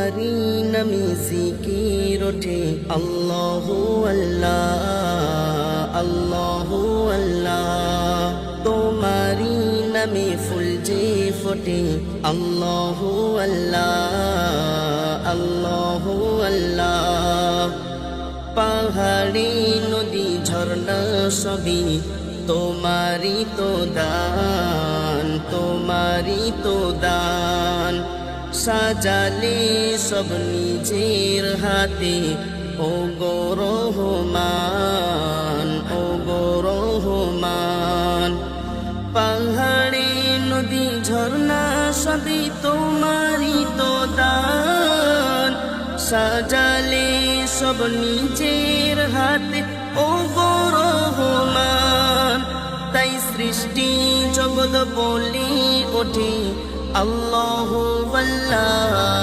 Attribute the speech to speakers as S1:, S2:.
S1: তোমারি নামে জিকির ওঠে আল্লাহু আল্লাহ আল্লাহু আল্লাহ। তোমারি নামে ফুল যে ফোটে আল্লাহু আল্লাহ আল্লাহু আল্লাহ। পাহাড়ি নদী ঝর্ণা সবই তোমারি তো দান তোমারি তো দান। সাজালে সব নিজের হাতে ও গো রহমান ও গো রহমান। পাহাড়ে নদী ঝর্ণা সবই তোমারি তো দান। সাজালে সব নিজের হাতে ও গো রহমান। তাই সৃষ্টি জগৎ বলি ওঠে আল্লাহু আল্লাহ।